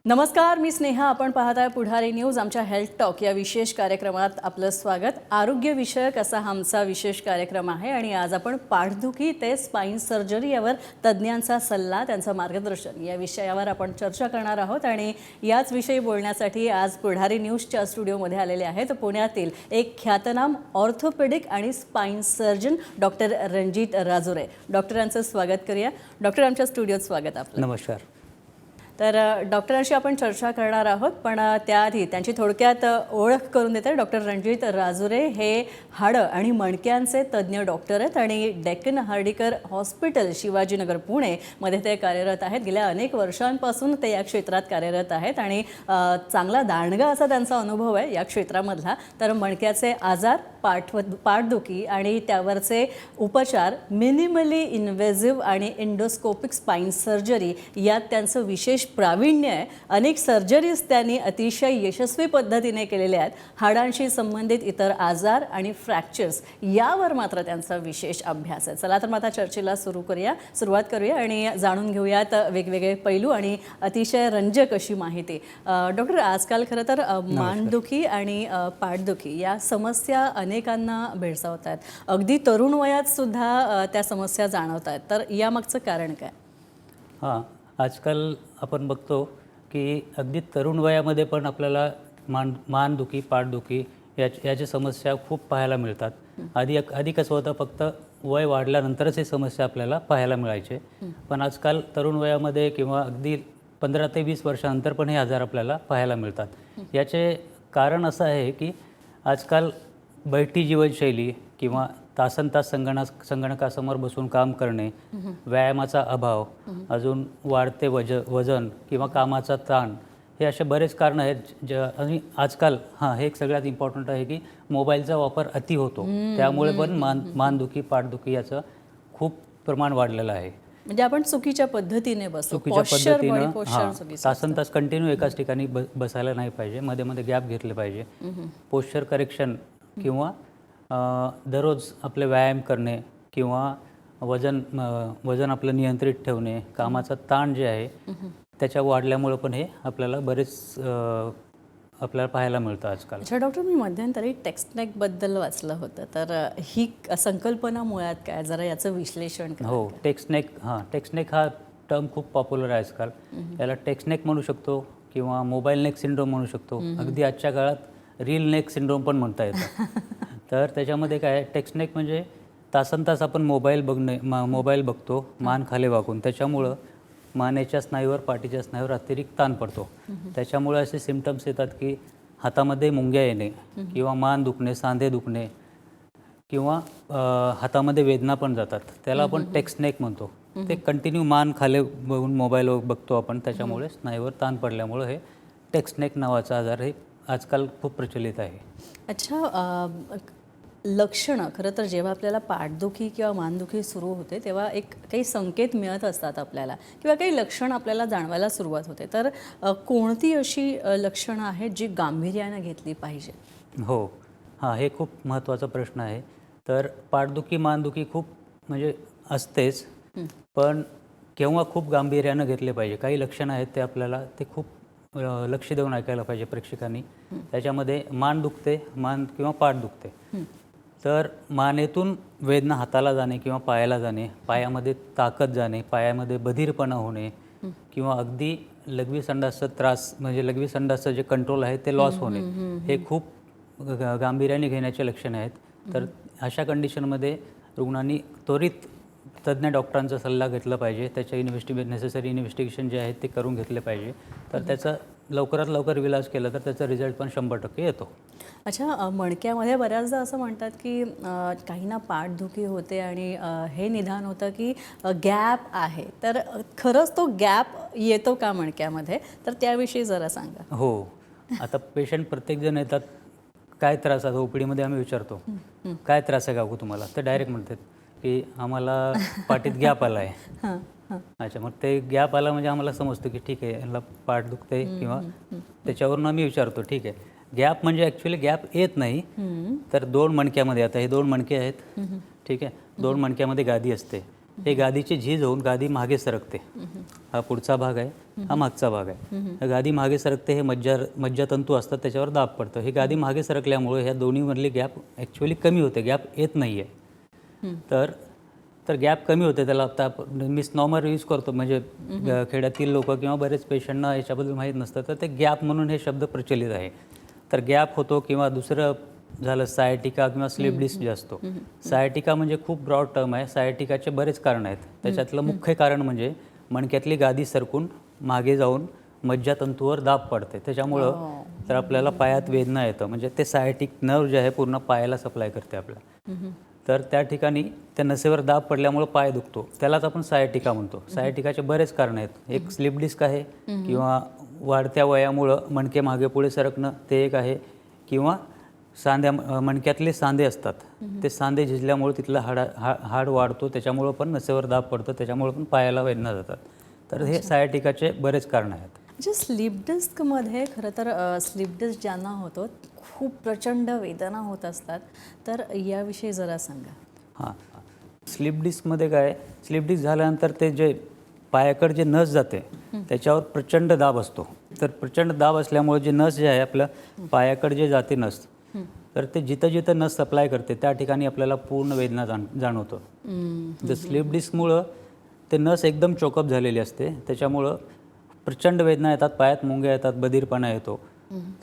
नमस्कार, मी स्नेहा. आपण पाहताय पुढारी न्यूज. आमच्या हेल्थ टॉक या विशेष कार्यक्रमात आपलं स्वागत. आरोग्यविषयक असा आमचा विशेष कार्यक्रम आहे आणि आज आपण पाठदुखी ते स्पाईन सर्जरी यावर तज्ज्ञांचा सल्ला, त्यांचं मार्गदर्शन या विषयावर आपण चर्चा करणार आहोत. आणि याच विषयी बोलण्यासाठी आज पुढारी न्यूजच्या स्टुडिओमध्ये आलेले आहेत पुण्यातील एक ख्यातनाम ऑर्थोपेडिक आणि spine surgeon doctor Ranjit Rajure. डॉक्टरांचं स्वागत करूया. डॉक्टर, आमच्या स्टुडिओत स्वागत आपलं. नमस्कार. तर डॉक्टरांशी आपण चर्चा करणार आहोत, पण त्याआधी त्यांची थोडक्यात ओळख करून देते. डॉक्टर रणजित राजुरे हे हाडं आणि मणक्यांचे तज्ज्ञ डॉक्टर आहेत आणि डेक्कन हार्डिकर हॉस्पिटल शिवाजीनगर पुणे मध्ये ते कार्यरत आहेत. गेल्या अनेक वर्षांपासून ते या क्षेत्रात कार्यरत आहेत आणि चांगला दांडगा असा त्यांचा अनुभव आहे या क्षेत्रामधला. तर मणक्याचे आजार, पाठदुखी आणि त्यावरचे उपचार, मिनिमली इन्व्हेजिव्ह आणि एंडोस्कोपिक स्पाईन सर्जरी यात त्यांचं विशेष प्रावीण्य आहे. अनेक सर्जरीज त्यांनी अतिशय यशस्वी पद्धतीने केलेल्या आहेत. हाडांशी संबंधित इतर आजार आणि फ्रॅक्चर्स यावर मात्र त्यांचा विशेष अभ्यास आहे. चला तर मग आता चर्चेला सुरुवात करूया आणि जाणून घेऊयात वेगवेगळे पैलू आणि अतिशय रंजक अशी माहिती. डॉक्टर, आजकाल खरं तर मानदुखी आणि पाठदुखी या समस्या अनेकांना भेडसावत आहेत. अगदी तरुण वयात सुद्धा त्या समस्या जाणवत आहेत. तर यामागचं कारण काय? हां, आजकाल आपण बघतो की अगदी तरुण वयामध्ये पण आपल्याला मानदुखी, पाठदुखी याची समस्या खूप पाहायला मिळतात. आधी कसं होतं, फक्त वय वाढल्यानंतरच ही समस्या आपल्याला पाहायला मिळायचे. पण आजकाल तरुण वयामध्ये किंवा अगदी 15 ते 20 वर्षानंतर पण हे आजार आपल्याला पाहायला मिळतात. याचे कारण असं आहे की आजकाल बैठी जीवनशैली किंवा तासनतास संगणकासमोर बसून काम करणे, व्यायामाचा अभाव, अजून वाढते वजन किंवा कामाचा ताण, हे असे बरेच कारणं आहेत. आणि आजकाल हे एक सगळ्यात इम्पॉर्टंट आहे की मोबाईलचा वापर अति होतो. त्यामुळे पण मानदुखी, पाठदुखी याचं खूप प्रमाण वाढलेलं आहे. म्हणजे आपण चुकीच्या पद्धतीने बसतो. चुकीच्या पद्धतीनं तासनतास कंटिन्यू एकाच ठिकाणी बसायला नाही पाहिजे. मध्ये मध्ये गॅप घेतले पाहिजे. पोश्चर करेक्शन किंवा दररोज आपले व्यायाम करणे किंवा वजन आपलं नियंत्रित ठेवणे, कामाचा ताण जे आहे त्याच्या वाढल्यामुळे पण हे आपल्याला बरेच आपल्याला पाहायला मिळतं आजकाल. अच्छा डॉक्टर, मी मध्यंतरी टेक्स्टनेकबद्दल वाचलं होतं, तर ही संकल्पना मुळात काय, जरा याचं विश्लेषण करा. हो, टेक्स्टनेक हा टर्म खूप पॉप्युलर आहे आजकाल. याला टेक्स्टनेक म्हणू शकतो किंवा मोबाईल नेक सिंड्रोम म्हणू शकतो. अगदी आजच्या काळात रील नेक सिंड्रोम पण म्हणता येतं. तर त्याच्यामध्ये काय आहे, टेक्स्टनेक म्हणजे तासनतास आपण मोबाईल बघतो मान खाली वाकून. त्याच्यामुळं मानेच्या स्नायूवर, पाठीच्या स्नायूवर अतिरिक्त ताण पडतो. त्याच्यामुळे असे सिम्पटम्स येतात की हातामध्ये मुंग्या येणे किंवा मान दुखणे, सांधे दुखणे किंवा हातामध्ये वेदना पण जातात. त्याला आपण टेक्स्टनेक म्हणतो. ते कंटिन्यू मान खाली बघून मोबाईल बघतो आपण, त्याच्यामुळे स्नायूवर ताण पडल्यामुळं हे टेक्स्टनेक नावाचा आजार हे आजकाल खूप प्रचलित आहे. अच्छा, लक्षणं खरं तर जेव्हा आपल्याला पाठदुखी किंवा मानदुखी सुरू होते तेव्हा काही संकेत मिळत असतात आपल्याला किंवा काही लक्षणं आपल्याला जाणवायला सुरुवात होते. तर कोणती अशी लक्षणं आहेत जी गांभीर्यानं घेतली पाहिजे? हो, हे खूप महत्त्वाचा प्रश्न आहे. तर पाठदुखी, मानदुखी खूप म्हणजे असतेच, पण केव्हा खूप गांभीर्यानं घेतले पाहिजे. काही लक्षणं आहेत ते आपल्याला खूप लक्ष देऊन ऐकायला पाहिजे प्रेक्षकांनी. त्याच्यामध्ये मान दुखते, मान किंवा पाठ दुखते, तर मानेतून वेदना हाताला जाणे किंवा पायाला जाणे, पायामध्ये ताकद जाणे, पायामध्ये बधीरपणा होणे किंवा अगदी लघवी संडासचा त्रास, म्हणजे लघवी संडासचं जे कंट्रोल आहे ते लॉस होणे, हे खूप गांभीर्याने घेण्याचे लक्षणे आहेत. तर अशा कंडिशनमध्ये रुग्णांनी त्वरित तज्ज्ञ डॉक्टरांचा सल्ला घेतला पाहिजे. त्याच्या नेसेसरी इन्व्हेस्टिगेशन जे आहेत ते करून घेतले पाहिजे. तर त्याचा लवकरात लवकर इलाज केला तर त्याचा रिझल्ट पण 100% येतो. अच्छा, मणक्यामध्ये बऱ्याचदा असं म्हणतात की काहींना पाठदुखी होते आणि हे निदान होतं की गॅप आहे. तर खरंच तो गॅप येतो का मणक्यामध्ये? तर त्याविषयी जरा सांगा. हो, आता पेशंट प्रत्येकजण येतात, काय त्रास आहे ओपीडीमध्ये आम्ही विचारतो, काय त्रास आहे काकू तुम्हाला? ते डायरेक्ट म्हणतात की आम्हाला पाठीत गॅप आला आहे. अच्छा, मग ते गॅप आला म्हणजे आम्हाला समजतं की ठीक आहे, याला पाठ दुखते किंवा त्याच्यावरून आम्ही विचारतो ठीक आहे. गॅप म्हणजे ॲक्च्युली गॅप येत नाही, तर 2 मणक्यामध्ये, आता हे 2 मणके आहेत, ठीक आहे, 2 मणक्यामध्ये गादी असते. हे गादीची झीज होऊन गादी मागे सरकते हा पुढचा भाग आहे, हा मागचा भाग आहे. गादी मागे सरकते, हे मज्जातंतू असतात, त्याच्यावर दाब पडतं. हे गादी मागे सरकल्यामुळे ह्या दोन्हीमधली गॅप ॲक्च्युअली कमी होते, गॅप येत नाही आहे. तर गॅप कमी होते. त्याला आता मिसनॉमर यूज करतो, म्हणजे खेड्यातील लोक किंवा बरेच पेशंटना याच्याबद्दल माहीत नसतं, तर ते गॅप म्हणून हे शब्द प्रचलित आहे. तर गॅप होतो किंवा दुसरं झालं सायटिका किंवा स्लीप डिस्क जे असतो. सायटिका म्हणजे खूप ब्रॉड टर्म आहे. सायटिकाचे बरेच कारण आहेत. त्याच्यातलं मुख्य कारण म्हणजे मणक्यातली गादी सरकून मागे जाऊन मज्जातंतूवर दाब पडते, त्याच्यामुळं तर आपल्याला पायात वेदना येतं. म्हणजे ते सायटिक नर्व जे आहे पूर्ण पायाला सप्लाय करते आपल्या. तर त्या ठिकाणी त्या नसेवर दाब पडल्यामुळं पाय दुखतो, त्यालाच आपण सायटिका म्हणतो. सायटिकाचे बरेच कारण आहेत. एक स्लीप डिस्क आहे, किंवा वाढत्या वयामुळं मणके मागे पुढे सरकणं ते एक आहे, किंवा मणक्यातले सांधे असतात, ते सांधे झिजल्यामुळे तिथलं हाड वाढतो, त्याच्यामुळं पण नसेवर दाब पडतं, त्याच्यामुळं पण पायाला वेदना जातात. तर हे सायटिकाचे बरेच कारण आहेत. म्हणजे स्लीप डिस्कमध्ये खरं तर स्लीप डिस्क ज्यांना होतो खूप प्रचंड वेदना होत असतात, तर याविषयी जरा सांगा. हां, स्लीप डिस्कमध्ये काय, स्लीप डिस्क झाल्यानंतर ते जे पायाकडे जे नस जाते त्याच्यावर प्रचंड दाब असतो. तर प्रचंड दाब असल्यामुळे जे नस जे आहे आपल्या पायाकडे जे जाते नस, तर ते जिथं जिथं नस सप्लाय करते त्या ठिकाणी आपल्याला पूर्ण वेदना जाणवतं. जर स्लीप डिस्कमुळं ते नस एकदम चोकअप झालेली असते, त्याच्यामुळं प्रचंड वेदना येतात, पायात मुंग्या येतात, बधीरपणा येतो.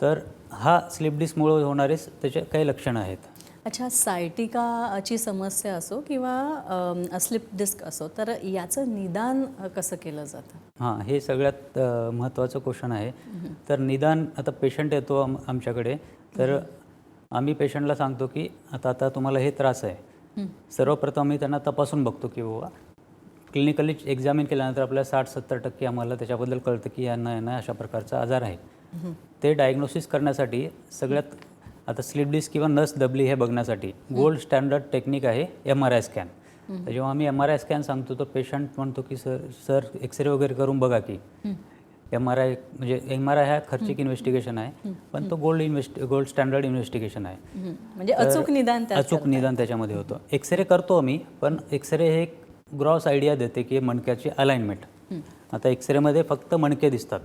तर हा स्लीप डिस्कमुळे होणारे त्याचे काही लक्षणं आहेत. अच्छा, सायटिकाची समस्या असो किंवा स्लीप डिस्क असो, तर याचं निदान कसं केलं जातं? हां, हे सगळ्यात महत्त्वाचं क्वेश्चन आहे. तर निदान, आता पेशंट येतो आमच्याकडे, तर आम्ही पेशंटला सांगतो की आता तुम्हाला हे त्रास आहे. सर्वप्रथम मी त्यांना तपासून बघतो की बाबा क्लिनिकली एक्झामिन केल्यानंतर आपल्याला 60-70% आम्हाला त्याच्याबद्दल कळतं की यांना अशा प्रकारचा आजार आहे. ते डायग्नोसिस करण्यासाठी सगळ्यात, आता स्लीप डिस्क किंवा नस दबली हे बघण्यासाठी गोल्ड स्टँडर्ड टेक्निक आहे MRI स्कॅन. तर जेव्हा आम्ही MRI स्कॅन सांगतो तर पेशंट म्हणतो की सर एक्सरे वगैरे करून बघा की. MRI म्हणजे MRI हा खर्चिक इन्व्हेस्टिगेशन आहे, पण तो गोल्ड स्टँडर्ड इन्व्हेस्टिगेशन आहे. म्हणजे अचूक निदान त्याच्यामध्ये होतं. एक्सरे करतो आम्ही, पण एक्सरे हे एक ग्रॉस आयडिया देते की मणक्याची अलाइनमेंट. आता एक्सरेमध्ये फक्त मणके दिसतात,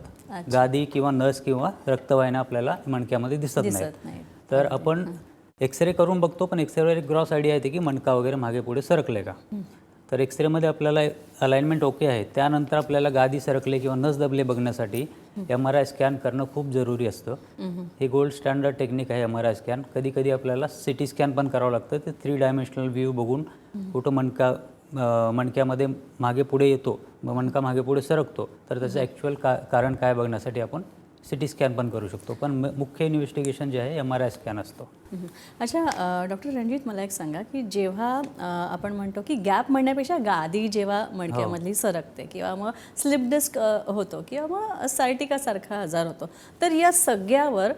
गादी किंवा नस किंवा रक्तवाहिन्या आपल्याला मणक्यामध्ये दिसत नाहीत. तर आपण एक्सरे करून बघतो, पण एक्सरेवर एक ग्रॉस आयडिया येते की मणका वगैरे मागे पुढे सरकले का. तर एक्सरेमध्ये आपल्याला अलाइनमेंट ओके आहे. त्यानंतर आपल्याला गादी सरकले किंवा नस दबले बघण्यासाठी MRI स्कॅन करणं खूप जरुरी असतं. हे गोल्ड स्टँडर्ड टेक्निक आहे MRI स्कॅन. कधी कधी आपल्याला CT स्कॅन पण करावं लागतं. ते 3 डायमेन्शनल व्ह्यू बघून कुठं मणक्यामध्ये मागे पुढे येतो, मग मणका मागे पुढे सरकतो, तर त्याचं ॲक्च्युअल कारण काय बघण्यासाठी आपण CT स्कॅन पण करू शकतो. पण मुख्य इन्व्हेस्टिगेशन जे आहे MRI स्कॅन असतो. अच्छा, डॉक्टर रणजित, मला एक सांगा की जेव्हा आपण म्हणतो की गॅप म्हणण्यापेक्षा गादी जेव्हा मणक्यामधली सरकते किंवा मग स्लिप डिस्क होतो किंवा मग सायटिकासारखा आजार होतो, तर या सगळ्यावर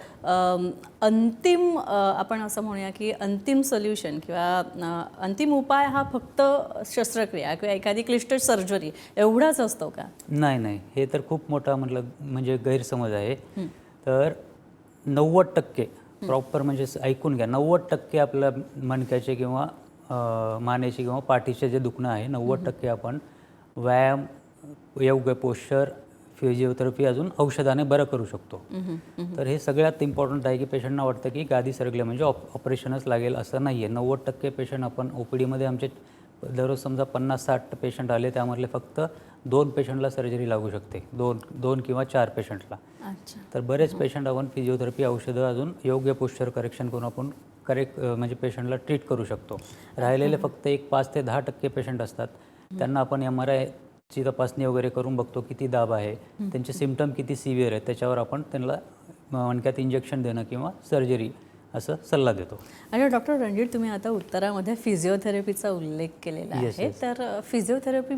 अंतिम आपण असं म्हणूया की अंतिम सोल्युशन किंवा अंतिम उपाय हा फक्त शस्त्रक्रिया किंवा एखादी क्लिष्ट सर्जरी एवढाच असतो का? नाही, हे तर खूप मोठा म्हणजे गैरसमज आहे. तर 90% प्रॉपर, म्हणजे ऐकून घ्या, 90% आपल्या मणक्याचे किंवा मानेचे किंवा पाठीचे जे दुखणं आहे, 90% आपण व्यायाम, योग्य पोश्चर, फिजिओथेरपी, अजून औषधाने बरं करू शकतो. तर हे सगळ्यात इम्पॉर्टंट आहे की पेशंटना वाटतं की गादी सरकले म्हणजे ऑपरेशनच लागेल, असं नाही आहे. 90% पेशंट आपण OPDमध्ये आमचे दररोज समजा 50-60 पेशंट आले, त्यामधले फक्त 2 पेशंटला सर्जरी लागू शकते, 2 किंवा 4 पेशंटला. तर बरेच पेशंट आपण फिजिओथेरपी, औषधं, अजून योग्य पोश्चर करेक्शन करून आपण म्हणजे पेशंटला ट्रीट करू शकतो. राहिलेले फक्त एक 5 ते 10% पेशंट असतात, त्यांना आपण MRI ची तपासणी वगैरे करून बघतो किती दाब आहे, त्यांचे सिम्पटम किती सिव्हिअर आहेत, त्याच्यावर आपण त्यांना मणक्यात इंजेक्शन देणं किंवा सर्जरी असं सल्ला देतो. आणि डॉक्टर रणजित, तुम्ही आता उत्तरामध्ये फिजिओथेरपीचा उल्लेख केलेला आहे. तर फिजिओथेरपी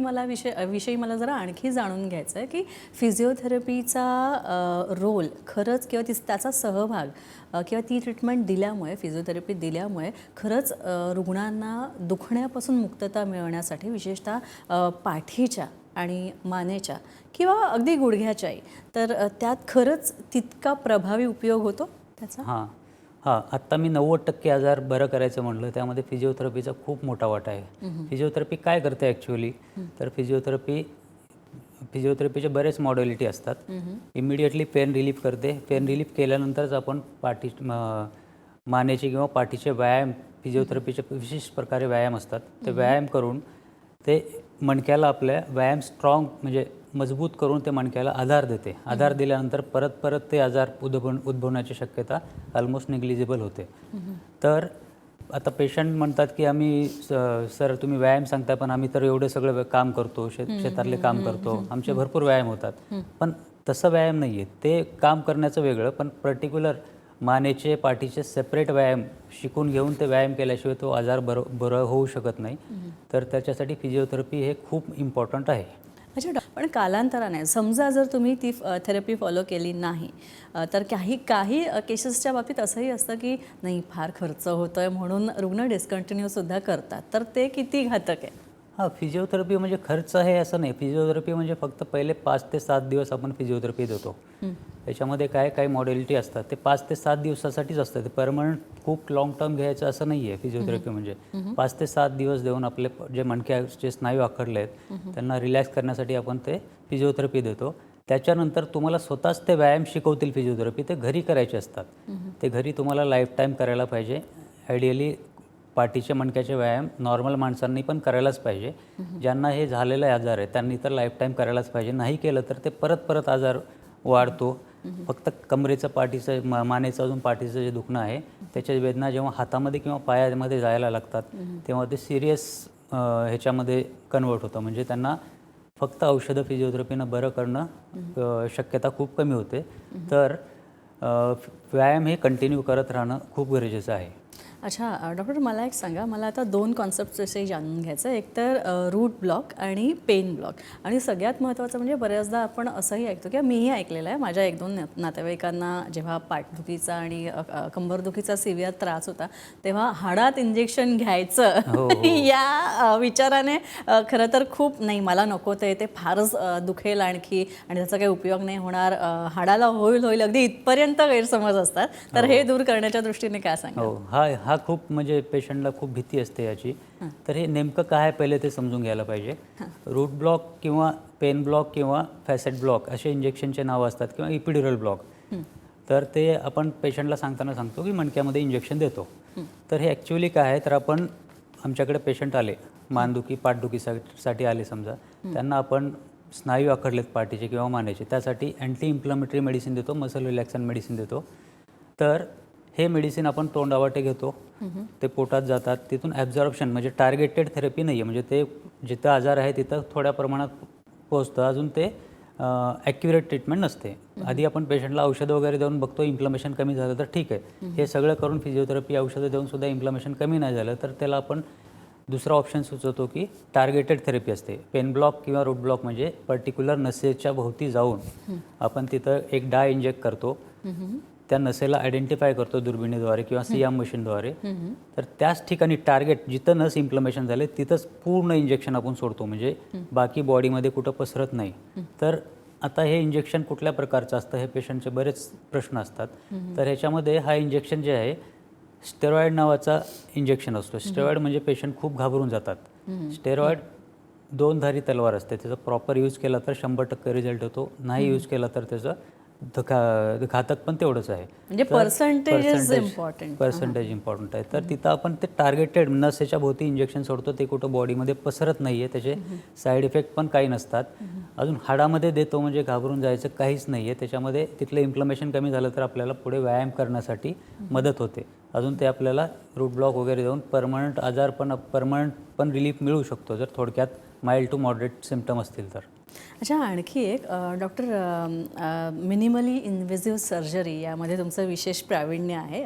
विषयी मला जरा आणखी जाणून घ्यायचं आहे की फिजिओथेरपीचा रोल खरंच किंवा त्याचा सहभाग किंवा ती ट्रीटमेंट दिल्यामुळे, फिजिओथेरपी दिल्यामुळे खरंच रुग्णांना दुखण्यापासून मुक्तता मिळवण्यासाठी, विशेषतः पाठीच्या आणि मानेच्या किंवा अगदी गुडघ्याच्याही, तर त्यात खरंच तितका प्रभावी उपयोग होतो त्याचा? हां, आत्ता मी 90% आजार बरं करायचं म्हटलं, त्यामध्ये फिजिओथेरपीचा खूप मोठा वाटा आहे. फिजिओथेरपी काय करते ॲक्च्युअली, तर फिजिओथेरपी फिजिओथेरपीचे बरेच मॉडॅलिटी असतात. इमिडिएटली पेन रिलीफ करते. पेन रिलीफ केल्यानंतरच आपण मानेचे किंवा पाठीचे व्यायाम, फिजिओथेरपीचे विशिष्ट प्रकारे व्यायाम असतात, ते व्यायाम करून ते मणक्याला आपल्या व्यायाम स्ट्रॉंग म्हणजे मजबूत करून ते मणक्याला आधार देते. आधार दिल्यानंतर परत परत ते आजार उद्भवण्याची शक्यता ऑलमोस्ट निग्लिजिबल होते. तर आता पेशंट म्हणतात की आम्ही सर तुम्ही व्यायाम सांगता, पण आम्ही तर एवढं सगळं काम करतो, शेतातले काम करतो, आमचे भरपूर व्यायाम होतात. पण तसं व्यायाम नाही आहे. ते काम करण्याचं वेगळं, पण पर्टिक्युलर मानेचे पाठीचे सेपरेट व्यायाम शिकून घेऊन ते व्यायाम केल्याशिवाय तो आजार बरं होऊ शकत नाही. तर त्याच्यासाठी फिजिओथेरपी हे खूप इम्पॉर्टंट आहे. अच्छा पण कालांतराने समजा जर तुम्ही ती थेरपी फॉलो केली नाही तर काही केसेसच्या बाबतीत असंही असतं की नाही फार खर्च होतोय म्हणून रुग्ण डिस्कंटिन्यूसुद्धा करतात, तर ते किती घातक आहे? हां, फिजिओथेरपी म्हणजे खर्च आहे असं नाही. फिजिओथेरपी म्हणजे फक्त पहिले 5 ते 7 दिवस आपण फिजिओथेरपी देतो. त्याच्यामध्ये काही मॉडेलिटी असतात, ते 5 ते 7 दिवसासाठीच असतं. ते परमनंट खूप लाँग टर्म घ्यायचं असं नाही आहे. फिजिओथेरपी म्हणजे 5 ते 7 दिवस देऊन आपले जे मणक्याचे स्नायू आखडले आहेत त्यांना रिलॅक्स करण्यासाठी आपण ते फिजिओथेरपी देतो. त्याच्यानंतर तुम्हाला स्वतःच ते व्यायाम शिकवतील फिजिओथेरपी, ते घरी करायचे असतात. ते घरी तुम्हाला लाईफ टाईम करायला पाहिजे. आयडियली पाठीचे मणक्याचे व्यायाम नॉर्मल माणसांनी पण करायलाच पाहिजे. ज्यांना हे झालेले आजार आहे त्यांनी तर लाईफ टाईम करायलाच पाहिजे. नाही केलं तर ते परत परत आजार वाढतो. फक्त कमरेचं पाठीचं मानेचं अजून पाठीचं जे दुखणं आहे त्याच्या वेदना जेव्हा हातामध्ये किंवा पायामध्ये जायला लागतात तेव्हा ते सिरियस ह्याच्यामध्ये कन्वर्ट होतं. म्हणजे त्यांना फक्त औषधं फिजिओथेरपीनं बरं करणं शक्यता खूप कमी होते. तर व्यायाम हे कंटिन्यू करत राहणं खूप गरजेचं आहे. अच्छा डॉक्टर मला एक सांगा, मला आता 2 कॉन्सेप्ट विषयी जाणून घ्यायचं आहे. एक तर रूट ब्लॉक आणि पेन ब्लॉक. आणि सगळ्यात महत्त्वाचं म्हणजे बऱ्याचदा आपण असंही ऐकतो किंवा मीही ऐकलेलं आहे, माझ्या 1-2 नातेवाईकांना जेव्हा पाठदुखीचा आणि कंबरदुखीचा सिव्हिअर त्रास होता तेव्हा हाडात इंजेक्शन घ्यायचं या विचाराने खरं तर खूप नाही मला नको ते फारच दुखेल आणखी आणि त्याचा काही उपयोग नाही होणार, हाडाला होईल अगदी इथपर्यंत गैरसमज असतात. तर हे दूर करण्याच्या दृष्टीने काय सांगा? हो, हा खूप म्हणजे पेशंटला खूप भीती असते याची. तर हे नेमकं काय आहे पहिले ते समजून घ्यायला पाहिजे. रूट ब्लॉक किंवा पेन ब्लॉक किंवा फॅसेट ब्लॉक असे इंजेक्शनचे नावं असतात किंवा इपिड्युरल ब्लॉक. तर ते आपण पेशंटला सांगताना सांगतो की मणक्यामध्ये इंजेक्शन देतो. तर हे ॲक्च्युअली काय आहे, तर आपण आमच्याकडे पेशंट आले मानदुखी पाठदुखीसाठी आले समजा, त्यांना आपण स्नायू आखडलेत पाठीचे किंवा मानेचे, त्यासाठी अँटी इन्फ्लमेटरी मेडिसिन देतो, मसल रिलॅक्सन मेडिसिन देतो. तर हे मेडिसिन आपण तोंडावाटे घेतो, ते पोटात जातात, तिथून ॲब्झॉर्प्शन म्हणजे टार्गेटेड थेरपी नाही आहे. म्हणजे ते जिथं आजार आहे तिथं थोड्या प्रमाणात पोहोचतं, अजून ते ॲक्युरेट ट्रीटमेंट नसते. आधी आपण पेशंटला औषधं वगैरे देऊन बघतो, इन्फ्लमेशन कमी झालं तर ठीक आहे. हे सगळं करून फिजिओथेरपी औषधं देऊन सुद्धा इन्फ्लमेशन कमी नाही झालं तर त्याला आपण दुसरा ऑप्शन सुचवतो की टार्गेटेड थेरपी असते. पेन ब्लॉक किंवा रूट ब्लॉक म्हणजे पर्टिक्युलर नसेच्या भोवती जाऊन आपण तिथं एक डाय इंजेक्ट करतो, त्या नसेला आयडेंटिफाय करतो दुर्बिणीद्वारे किंवा सियाम मशीनद्वारे. तर त्याच ठिकाणी टार्गेट जिथं नस इन्फ्लमेशन झाले तिथंच पूर्ण इंजेक्शन आपण सोडतो, म्हणजे बाकी बॉडीमध्ये कुठं पसरत नाही. तर आता हे इंजेक्शन कुठल्या प्रकारचं असतं हे पेशंटचे बरेच प्रश्न असतात. तर ह्याच्यामध्ये हा इंजेक्शन जे आहे स्टेरॉइड नावाचा इंजेक्शन असतो. स्टेरॉइड म्हणजे पेशंट खूप घाबरून जातात. स्टेरॉइड 2 धारी तलवार असते. त्याचा प्रॉपर यूज केला तर 100% रिझल्ट होतो, नाही यूज केला तर त्याचं घातक पण तेवढंच आहे. म्हणजे पर्सेंटेज इम्पॉर्टंट आहे. तर तिथं आपण ते टार्गेटेड नसेच्या भोवती इंजेक्शन सोडतो, ते कुठं बॉडीमध्ये पसरत नाही आहे, त्याचे साईड इफेक्ट पण काही नसतात. अजून हाडामध्ये देतो म्हणजे घाबरून जायचं काहीच नाही आहे. त्याच्यामध्ये तिथलं इन्फ्लमेशन कमी झालं तर आपल्याला पुढे व्यायाम करण्यासाठी मदत होते. अजून ते आपल्याला रूट ब्लॉक वगैरे देऊन परमनंट पण रिलीफ मिळू शकतो जर थोडक्यात माइल्ड टू मॉडरेट सिम्पटम असतील तर. अच्छा आणखी एक डॉक्टर, मिनिमली इन्व्हेसिव्ह सर्जरी यामध्ये तुमचं विशेष प्रावीण्य आहे.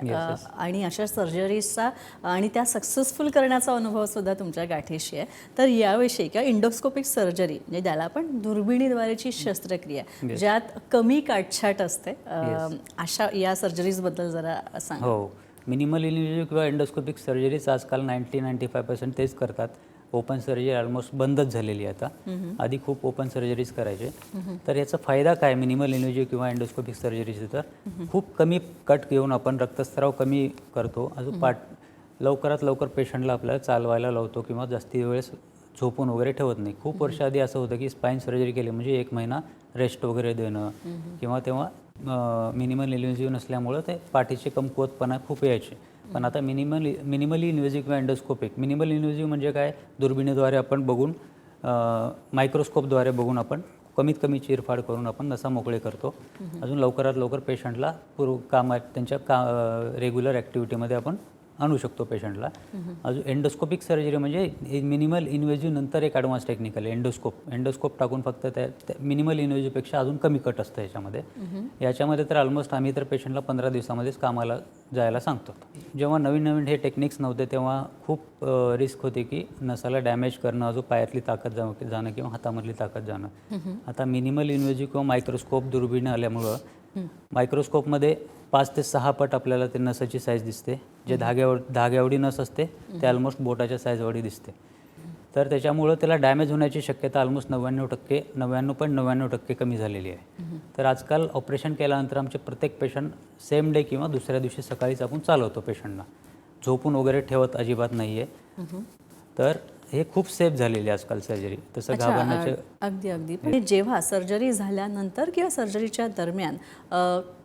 आणि अशा सर्जरीजचा आणि त्या सक्सेसफुल करण्याचा अनुभव सुद्धा तुमच्या गाठीशी आहे. तर याविषयी किंवा इंडोस्कोपिक सर्जरी म्हणजे त्याला आपण दुर्बिणीद्वारेची शस्त्रक्रिया ज्यात कमी काटछाट असते, अशा या सर्जरीजबद्दल जरा सांगा. हो, मिनिमल इन्व्हेसिव्ह किंवा एंडोस्कोपिक सर्जरीज आजकाल 90-95% तेच करतात. ओपन सर्जरी ऑलमोस्ट बंदच झालेली आहे आता. आधी खूप ओपन सर्जरीज करायचे. तर याचा फायदा काय मिनिमल इन्व्हेसिव्ह किंवा एंडोस्कोपिक सर्जरीचे, तर खूप कमी कट घेऊन आपण रक्तस्राव कमी करतो. अजून लवकरात लवकर पेशंटला आपल्याला चालवायला लावतो किंवा जास्ती वेळेस झोपून वगैरे ठेवत नाही. खूप वर्ष आधी असं होतं की स्पाईन सर्जरी केली म्हणजे 1 महिना रेस्ट वगैरे देणं किंवा तेव्हा मिनिमल इन्व्हेजिव्ह नसल्यामुळं ते पाठीचे कमकुवतपणा खूप यायचे. पण आता मिनिमली इन्व्हेजिव्ह किंवा एंडोस्कोपिक. मिनिमल इन्व्हेजिव्ह म्हणजे काय, दुर्बिणीद्वारे आपण बघून मायक्रोस्कोपद्वारे बघून आपण कमीत कमी चिरफाड करून आपण नसा मोकळे करतो. अजून लवकरात लवकर पेशंटला त्यांच्या रेग्युलर ॲक्टिव्हिटीमध्ये आपण आणू शकतो पेशंटला. अजून एंडोस्कोपिक सर्जरी म्हणजे मिनिमल इन्व्हेजिव्ह नंतर एक ॲडव्हान्स टेक्निकल एंडोस्कोप टाकून फक्त त्या मिनिमल इन्व्हेजिव्हपेक्षा अजून कमी कट असतं याच्यामध्ये. याच्यामध्ये तर ऑलमोस्ट आम्ही तर पेशंटला 15 दिवसामध्येच कामाला जायला सांगतो. जेव्हा नवीन हे टेक्निक्स नव्हते तेव्हा खूप रिस्क होती की नसाला डॅमेज करणं, अजून पायातली ताकद जाणं किंवा हातामधली ताकद जाणं. आता मिनिमल इन्व्हेजिव्ह किंवा मायक्रोस्कोप दुर्बीण आल्यामुळं मायक्रोस्कोपमध्ये 5 ते 6 पट आपल्याला ते नसाची साईज दिसते. जे धाग्यावडी नस असते ते ऑलमोस्ट बोटाच्या साईजवडी दिसते. तर त्याच्यामुळं त्याला डॅमेज होण्याची शक्यता ऑलमोस्ट 99.99% कमी झालेली आहे. तर आजकाल ऑपरेशन केल्यानंतर आमचे प्रत्येक पेशंट सेम डे किंवा दुसऱ्या दिवशी सकाळीच आपण चालवतो पेशंटना. झोपून वगैरे ठेवत अजिबात नाही आहे. तर हे खूप सेफ झालेली आहे आजकाल सर्जरी. तसं घाबरण्याचे अगदी पण जेव्हा सर्जरी झाल्यानंतर किंवा सर्जरीच्या दरम्यान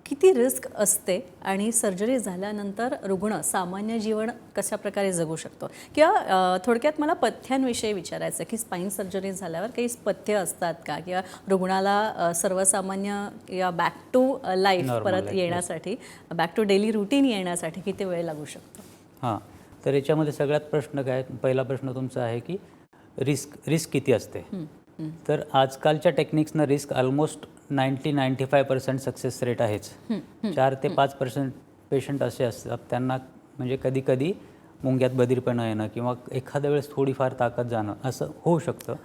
किती रिस्क असते आणि सर्जरी झाल्यानंतर रुग्ण सामान्य जीवन कशा प्रकारे जगू शकतो, किंवा थोडक्यात मला पथ्यांविषयी विचारायचं की स्पाईन सर्जरी झाल्यावर काही पथ्य असतात का, किंवा रुग्णाला सर्वसामान्य या बॅक टू लाईफ परत येण्यासाठी, बॅक टू डेली रुटीन येण्यासाठी किती वेळ लागू शकतो? हां, तर याच्यामध्ये सगळ्यात प्रश्न काय, पहिला प्रश्न तुमचा आहे की रिस्क किती असते. तर आजकालच्या टेक्निक्सनं रिस्क ऑलमोस्ट 90-95% सक्सेस रेट आहेच. 4 ते 5% पेशंट असे असतात त्यांना म्हणजे कधी मुंग्यात बधीरपणा येणं किंवा एखाद्या वेळेस थोडीफार ताकद जाणं असं होऊ शकतं.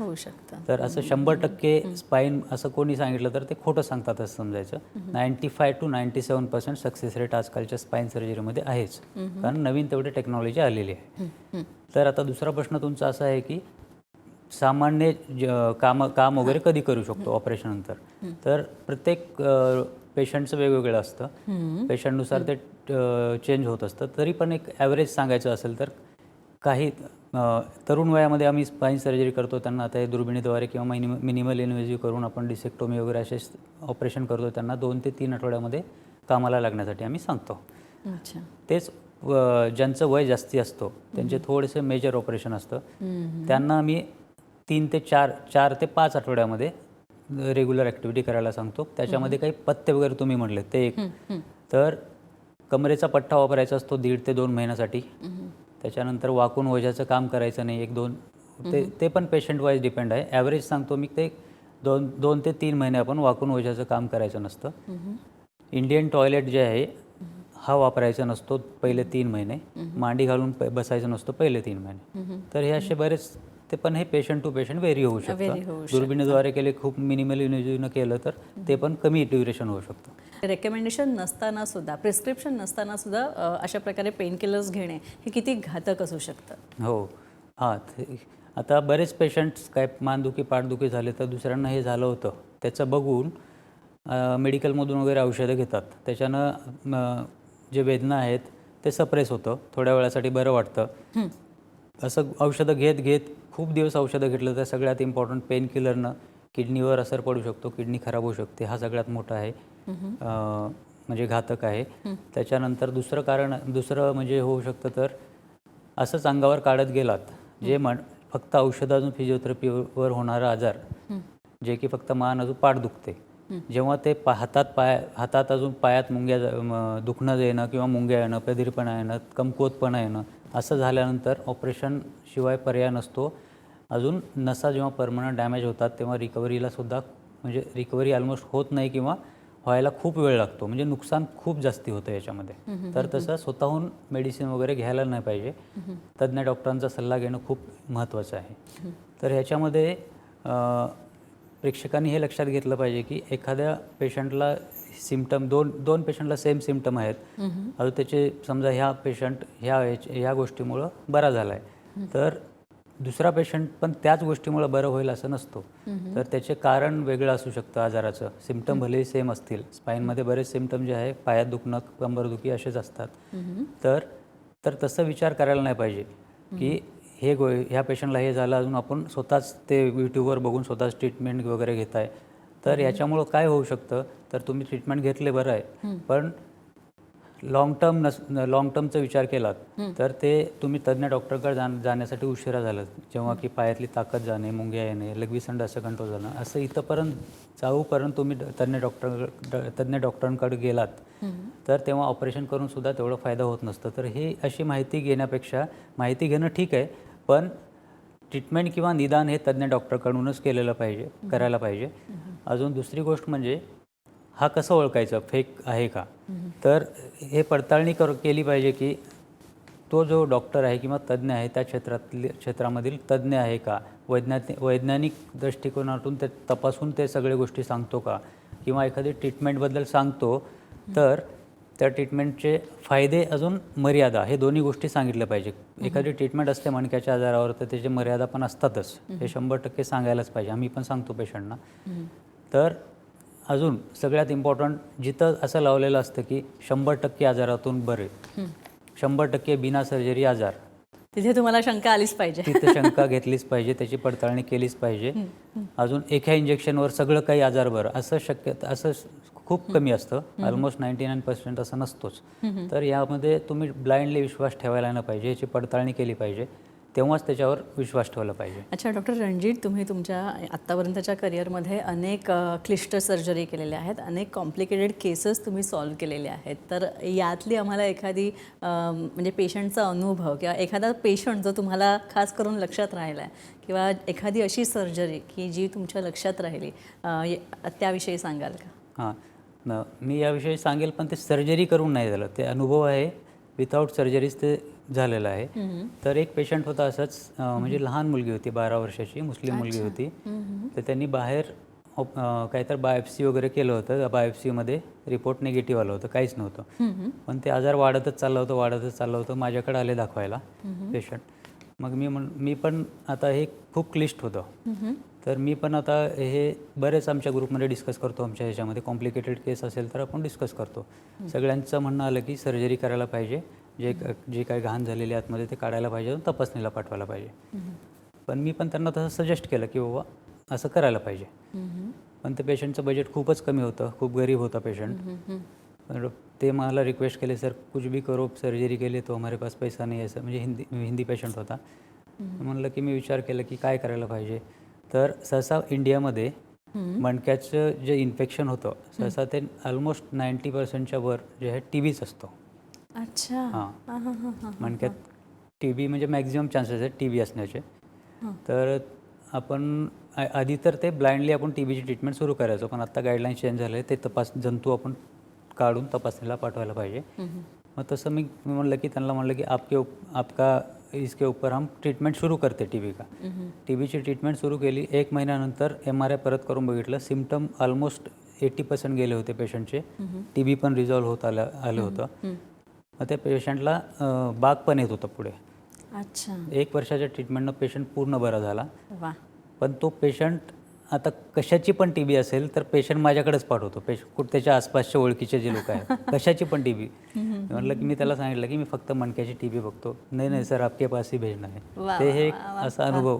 तर असं 100% स्पाईन असं कोणी सांगितलं तर ते खोटं सांगतात असं समजायचं. 95-97% सक्सेस रेट आजकालच्या स्पाईन सर्जरीमध्ये आहेच, कारण नवीन तेवढी टेक्नॉलॉजी आलेली आहे. तर आता दुसरा प्रश्न तुमचा असा आहे की सामान्य काम वगैरे कधी करू शकतो ऑपरेशननंतर. तर प्रत्येक पेशंटचं वेगवेगळं असतं. पेशंटनुसार ते चेंज होत असतं. तरी पण एक ॲव्हरेज सांगायचं असेल तर काही तरुण वयामध्ये आम्ही स्पाईन सर्जरी करतो त्यांना आता हे दुर्बिणीद्वारे किंवा मिनिमल इन्व्हेजिव्ह करून आपण डिसेक्टोमी वगैरे असे ऑपरेशन करतो त्यांना 2 ते 3 आठवड्यामध्ये कामाला लागण्यासाठी आम्ही सांगतो. तेच ज्यांचं वय जास्ती असतो त्यांचे थोडेसे मेजर ऑपरेशन असतं त्यांना आम्ही 3 ते 4 ते 5 आठवड्यामध्ये रेग्युलर ॲक्टिव्हिटी करायला सांगतो. त्याच्यामध्ये काही पथ्य वगैरे तुम्ही म्हटले ते एक, तर कमरेचा पट्टा वापरायचा असतो 1.5 ते 2 महिन्यासाठी. त्याच्यानंतर वाकून ओझ्याचं काम करायचं नाही 1-2, ते पण पेशंट वाईज डिपेंड आहे. ॲव्हरेज सांगतो मी ते 2 ते 3 महिने आपण वाकून ओझ्याचं काम करायचं नसतं. इंडियन टॉयलेट जे आहे हा वापरायचा नसतो पहिले 3 महिने. मांडी घालून बसायचं नसतं पहिले 3 महिने. तर हे असे बरेच, ते पण हे पेशंट टू पेशंट व्हेरी होऊ शकतं. दुर्बिणीद्वारे केले खूप मिनिमल इन्व्हेजिव्हनं केलं तर ते पण कमी ड्युरेशन होऊ शकतं. रेकमेंडेशन नसताना सुद्धा, प्रिस्क्रिप्शन नसताना सुद्धा अशा प्रकारे पेन किलर्स घेणे हे किती घातक असू शकतं? हो, हां. आता बरेच पेशंट्स काय मानदुखी पाठदुखी झाले तर दुसऱ्यांना हे झालं होतं त्याचं बघून मेडिकलमधून वगैरे औषधं घेतात. त्याच्यानं जे वेदना आहेत ते सप्रेस होतं, थोड्या वेळासाठी बरं वाटतं. असं औषधं घेत खूप दिवस औषधं घेतलं तर सगळ्यात इम्पॉर्टंट पेन किलरनं किडनीवर असर पडू शकतो, किडनी खराब होऊ शकते. हा सगळ्यात मोठा आहे, म्हणजे घातक आहे. त्याच्यानंतर दुसरं म्हणजे होऊ शकतं तर असंच अंगावर काढत गेलात जे फक्त औषधं अजून फिजिओथेरपीवर होणारा आजार, जे की फक्त मान अजून पाठ दुखते, जेव्हा ते हातात अजून पायात मुंग्या दुखणं येणं किंवा मुंग्या येणं, बधीरपणा येणं, कमकुवतपणा येणं असं झाल्यानंतर ऑपरेशन शिवाय पर्याय नसतो. अजून नसा जेव्हा परमनंट डॅमेज होतात तेव्हा रिकव्हरी रिकव्हरी ऑलमोस्ट होत नाही किंवा व्हायला खूप वेळ लागतो, म्हणजे नुकसान खूप जास्ती होतं याच्यामध्ये. तर तसं स्वतःहून मेडिसिन वगैरे घ्यायला नाही पाहिजे. तज्ज्ञ डॉक्टरांचा सल्ला घेणं खूप महत्त्वाचं आहे. तर ह्याच्यामध्ये प्रेक्षकांनी हे लक्षात घेतलं पाहिजे की एखाद्या पेशंटला सिम्पटम दोन पेशंटला सेम सिम्पटम आहेत, अजून त्याचे समजा ह्या गोष्टीमुळं बरा झाला आहे तर दुसरा पेशंट पण त्याच गोष्टीमुळे बरं होईल असं नसतो. तर त्याचे कारण वेगळं असू शकतं आजाराचं. सिम्पटम भलेही सेम असतील, स्पाईनमध्ये बरेच सिम्पटम जे आहे पायात दुखणं, कंबरदुखी असेच असतात. तर तसं विचार करायला नाही पाहिजे की ह्या पेशंटला हे झालं, अजून आपण स्वतःच ते यूट्यूबवर बघून स्वतःच ट्रीटमेंट वगैरे घेताय. तर याच्यामुळं काय होऊ शकतं, तर तुम्ही ट्रीटमेंट घेतले बरं आहे, पण लाँग टर्मचा विचार केलात तर ते तुम्ही तज्ज्ञ डॉक्टरकडे जाण्यासाठी उशिरा झालं. जेव्हा की पायातली ताकद जाणे, मुंग्या येणे, लघवी संडास कंट्रोल जाणं, असं इथंपर्यंत जाऊपर्यंत तुम्ही तज्ज्ञ डॉक्टरांकडे गेलात तर तेव्हा ऑपरेशन करून सुद्धा तेवढा फायदा होत नसतं. तर हे अशी माहिती घेण्यापेक्षा, माहिती घेणं ठीक आहे, पण ट्रीटमेंट किंवा निदान हे तज्ज्ञ डॉक्टरकडूनच करायला पाहिजे. अजून दुसरी गोष्ट म्हणजे हा कसं ओळखायचं फेक आहे का, तर हे पडताळणी केली पाहिजे की तो जो डॉक्टर आहे किंवा तज्ज्ञ आहे त्या क्षेत्रामधील तज्ज्ञ आहे का, वैज्ञानिक दृष्टिकोनातून ते तपासून ते सगळे गोष्टी सांगतो का, किंवा एखादी ट्रीटमेंटबद्दल सांगतो तर त्या ट्रीटमेंटचे फायदे अजून मर्यादा हे दोन्ही गोष्टी सांगितल्या पाहिजे. एखादी ट्रीटमेंट असते मणक्याच्या आजारावर तर त्याची मर्यादा पण असतातच, हे 100% सांगायलाच पाहिजे. आम्ही पण सांगतो पेशंटना. तर अजून सगळ्यात इम्पॉर्टंट, जिथं असं लावलेलं असतं की 100% आजारातून बरे, 100% बिना सर्जरी आजार, तिथे तुम्हाला शंका आलीच पाहिजे. तिथे शंका घेतलीच पाहिजे, त्याची पडताळणी केलीच पाहिजे. अजून एका इंजेक्शनवर सगळं काही आजार बरं असं खूप कमी असतं. ऑलमोस्ट 99% असं नसतोच. तर यामध्ये तुम्ही ब्लाइंडली विश्वास ठेवायला नाही पाहिजे, याची पडताळणी केली पाहिजे, तेव्हाच त्याच्यावर विश्वास ठेवला पाहिजे. अच्छा डॉक्टर रणजीत, तुम्ही तुमच्या आत्तापर्यंतच्या करिअरमध्ये अनेक क्लिष्ट सर्जरी केलेल्या आहेत, अनेक कॉम्प्लिकेटेड केसेस तुम्ही सॉल्व्ह केलेले आहेत. तर यातली आम्हाला एखादी म्हणजे पेशंटचा अनुभव किंवा एखादा पेशंट जो तुम्हाला खास करून लक्षात राहिला आहे, किंवा एखादी अशी सर्जरी की जी तुमच्या लक्षात राहिली, त्याविषयी सांगाल का? हां, मी याविषयी सांगेल, पण ते सर्जरी करून नाही झालं, ते अनुभव आहे, विथआउट सर्जरीज ते झालेलं आहे. तर एक पेशंट होता असंच, म्हणजे लहान मुलगी होती, 12 वर्षाची मुस्लिम मुलगी होती. तर त्यांनी बाहेर काहीतरी बायोप्सी वगैरे केलं होतं. बायोप्सीमध्ये रिपोर्ट निगेटिव्ह आलं होतं, काहीच नव्हतं. पण ते आजार वाढतच चाललं होतं. माझ्याकडे आले दाखवायला पेशंट. मग मी पण आता हे खूप क्लिष्ट होतं, तर मी पण आता हे बरेच आमच्या ग्रुपमध्ये डिस्कस करतो. आमच्या ह्याच्यामध्ये कॉम्प्लिकेटेड केस असेल तर आपण डिस्कस करतो. सगळ्यांचं म्हणणं आलं की सर्जरी करायला पाहिजे, जे काही घाण झालेली आतमध्ये ते काढायला पाहिजे, तपासणीला पाठवायला पाहिजे. पण मी पण त्यांना तसं सजेस्ट केलं की बाबा असं करायला पाहिजे. पण ते पेशंटचं बजेट खूपच कमी होतं, खूप गरीब होता पेशंट. पण ते मला रिक्वेस्ट केले, सर कुछ भी करो, सर्जरी के लिए तो हमारे पास पैसा नहीं है सर. म्हणजे हिंदी पेशंट होता. म्हणलं की मी विचार केला की काय करायला पाहिजे. तर सहसा इंडियामध्ये मणक्याचं जे इन्फेक्शन होतं, सहसा ते ऑलमोस्ट 90%च्या वर जे आहे TBच असतो. अच्छा. हां, मणक्यात TB म्हणजे मॅक्झिमम चान्सेस आहेत TB असण्याचे. तर आपण आधी तर ते ब्लाइंडली आपण TBची ट्रीटमेंट सुरू करायचो, पण आता गाईडलाईन चेंज झाले, ते जंतू आपण काढून तपासणीला पाठवायला पाहिजे. मग तसं मी म्हणलं की त्यांना म्हणलं की आपका इसके ऊपर हम ट्रीटमेंट सुरू करते TB का. TBची ट्रीटमेंट सुरू केली. 1 महिन्यानंतर MRI परत करून बघितलं, सिम्पटम ऑलमोस्ट 80% गेले होते पेशंटचे. TB पण रिझॉल्व्ह होत आलं होतं. मग त्या पेशंटला बाग पण येत होतं पुढे. अच्छा. 1 वर्षाच्या ट्रीटमेंटनं पेशंट पूर्ण बरा झाला. वा. पण तो पेशंट आता कशाची पण TB असेल तर पेशंट माझ्याकडेच पाठवतो. त्याच्या आसपासच्या ओळखीचे जे लोक आहेत, कशाची पण TB. म्हटलं की मी त्याला सांगितलं की मी फक्त मणक्याची TB बघतो. नाही सर, आपके पास ही भेजना है. ते हे असा अनुभव,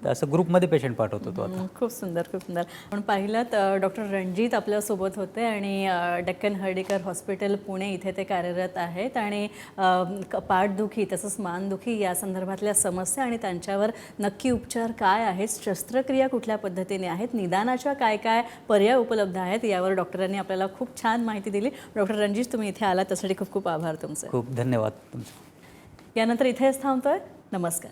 तर असं ग्रुपमध्ये पेशंट पाठवतो तो आता. खूप सुंदर, खूप सुंदर. आपण पाहिलं डॉक्टर रणजीत आपल्यासोबत होते आणि डेक्कन हर्डीकर हॉस्पिटल पुणे इथे ते कार्यरत आहेत आणि पाठदुखी तसंच मानदुखी या संदर्भातल्या समस्या आणि त्यांच्यावर नक्की उपचार काय आहेत, शस्त्रक्रिया कुठल्या पद्धतीने आहेत, निदानाच्या काय काय पर्याय उपलब्ध आहेत, यावर डॉक्टरांनी आपल्याला खूप छान माहिती दिली. डॉक्टर रणजीत, तुम्ही इथे आलात त्यासाठी खूप खूप आभार तुमचे. खूप धन्यवाद तुमचे. यानंतर इथेच थांबतोय. नमस्कार.